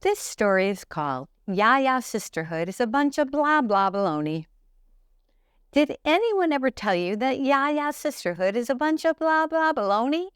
This story is called Yaya Sisterhood is a bunch of blah blah baloney. Did anyone ever tell you that Yaya Sisterhood is a bunch of blah blah baloney?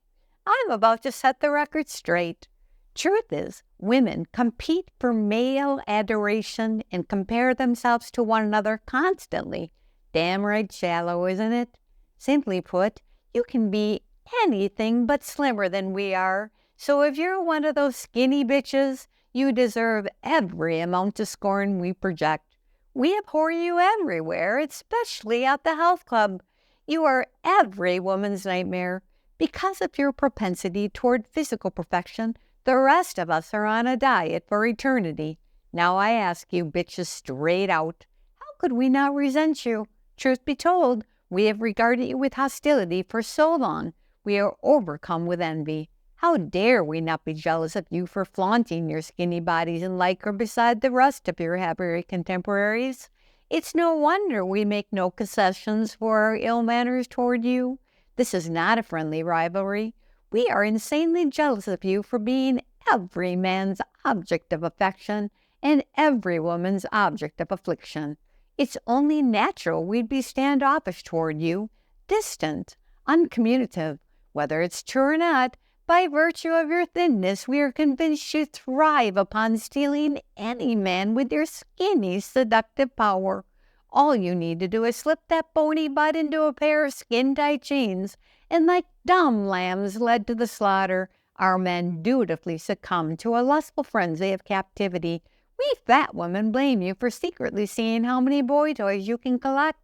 I'm about to set the record straight. Truth is, women compete for male adoration and compare themselves to one another constantly. Damn right shallow, isn't it? Simply put, you can be anything but slimmer than we are. So if you're one of those skinny bitches, you deserve every amount of scorn we project. We abhor you everywhere, especially at the health club. You are every woman's nightmare. Because of your propensity toward physical perfection, the rest of us are on a diet for eternity. Now I ask you bitches straight out, how could we not resent you? Truth be told, we have regarded you with hostility for so long. We are overcome with envy. How dare we not be jealous of you for flaunting your skinny bodies in lycra beside the rest of your hairy contemporaries? It's no wonder we make no concessions for our ill manners toward you. This is not a friendly rivalry. We are insanely jealous of you for being every man's object of affection and every woman's object of affliction. It's only natural we'd be standoffish toward you, distant, uncommunicative. Whether it's true or not, by virtue of your thinness, we are convinced you thrive upon stealing any man with your skinny, seductive power. All you need to do is slip that bony butt into a pair of skin-tight jeans, and like dumb lambs led to the slaughter, our men dutifully succumb to a lustful frenzy of captivity. We fat women blame you for secretly seeing how many boy toys you can collect,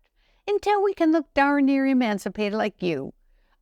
until we can look darn near emancipated like you.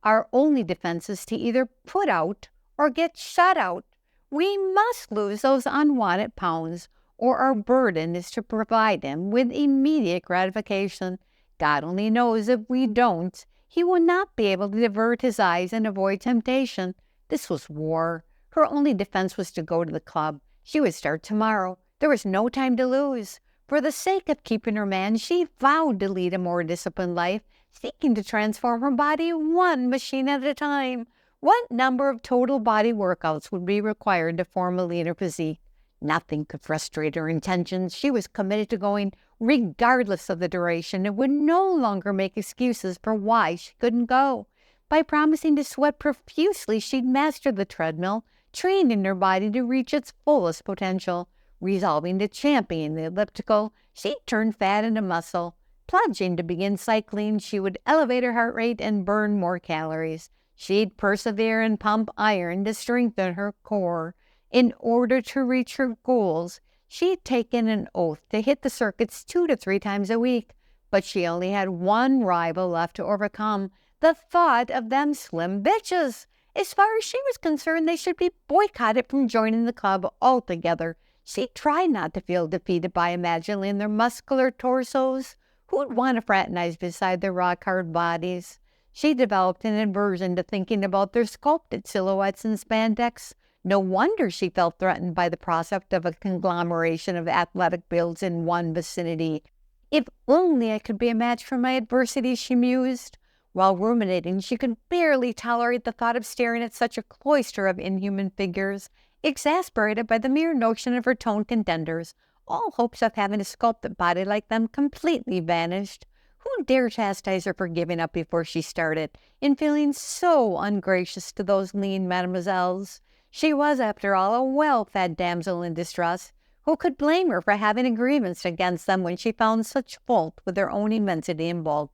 Our only defense is to either put out or get shut out. We must lose those unwanted pounds, or our burden is to provide him with immediate gratification. God only knows if we don't, he will not be able to divert his eyes and avoid temptation. This was war. Her only defense was to go to the club. She would start tomorrow. There was no time to lose. For the sake of keeping her man, she vowed to lead a more disciplined life, seeking to transform her body one machine at a time. What number of total body workouts would be required to form a leaner physique? Nothing could frustrate her intentions. She was committed to going regardless of the duration and would no longer make excuses for why she couldn't go. By promising to sweat profusely, she'd master the treadmill, training her body to reach its fullest potential. Resolving to champion the elliptical, she'd turn fat into muscle. Pledging to begin cycling, she would elevate her heart rate and burn more calories. She'd persevere and pump iron to strengthen her core. In order to reach her goals, she'd taken an oath to hit the circuits 2 to 3 times a week, but she only had one rival left to overcome, the thought of them slim bitches. As far as she was concerned, they should be boycotted from joining the club altogether. She tried not to feel defeated by imagining their muscular torsos. Who'd want to fraternize beside their rock-hard bodies? She developed an aversion to thinking about their sculpted silhouettes and spandex. No wonder she felt threatened by the prospect of a conglomeration of athletic builds in one vicinity. If only I could be a match for my adversity, she mused. While ruminating, she could barely tolerate the thought of staring at such a cloister of inhuman figures. Exasperated by the mere notion of her toned contenders, all hopes of having a sculpted body like them completely vanished. Who dare chastise her for giving up before she started, in feeling so ungracious to those lean mademoiselles? She was, after all, a well-fed damsel in distress. Who could blame her for having a grievance against them when she found such fault with their own immensity and bulk?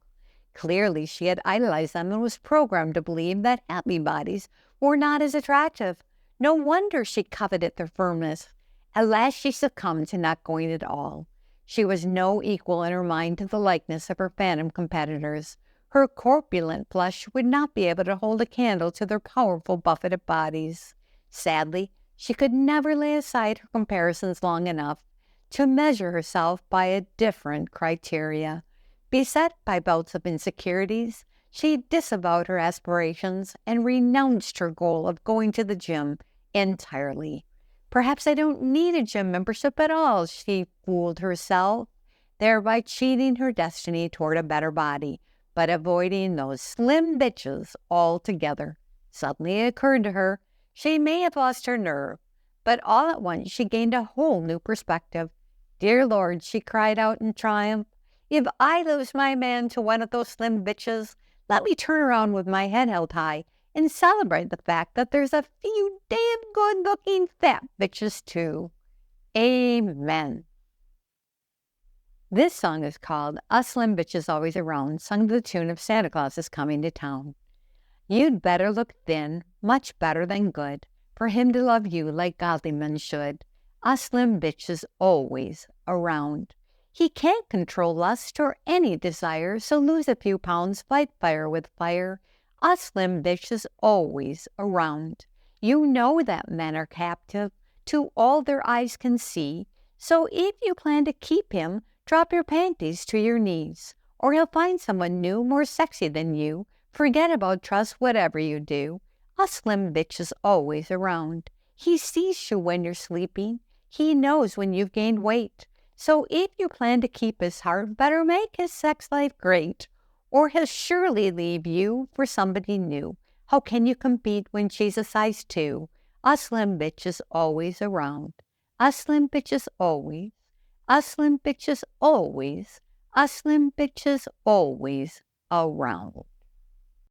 Clearly she had idolized them and was programmed to believe that happy bodies were not as attractive. No wonder she coveted their firmness. At last she succumbed to not going at all. She was no equal in her mind to the likeness of her phantom competitors. Her corpulent flesh would not be able to hold a candle to their powerful buffeted bodies. Sadly, she could never lay aside her comparisons long enough to measure herself by a different criteria. Beset by bouts of insecurities, she disavowed her aspirations and renounced her goal of going to the gym entirely. Perhaps I don't need a gym membership at all, she fooled herself, thereby cheating her destiny toward a better body, but avoiding those slim bitches altogether. Suddenly it occurred to her she may have lost her nerve. But all at once she gained a whole new perspective. "Dear Lord," she cried out in triumph, "if I lose my man to one of those slim bitches, let me turn around with my head held high and celebrate the fact that there's a few damn good-looking fat bitches too." Amen. This song is called "Us Slim Bitches Always Around," sung to the tune of "Santa Claus is Coming to Town." You'd better look thin, much better than good, for him to love you like godly men should. Us slim bitches always around. He can't control lust or any desire, so lose a few pounds, fight fire with fire. Us slim bitches always around. You know that men are captive to all their eyes can see, so if you plan to keep him, drop your panties to your knees, or he'll find someone new, more sexy than you. Forget about trust, whatever you do. A slim bitch is always around. He sees you when you're sleeping. He knows when you've gained weight. So if you plan to keep his heart, better make his sex life great, or he'll surely leave you for somebody new. How can you compete when she's a size 2? A slim bitch is always around. A slim bitch is always. A slim bitch is always. A slim bitch is always around.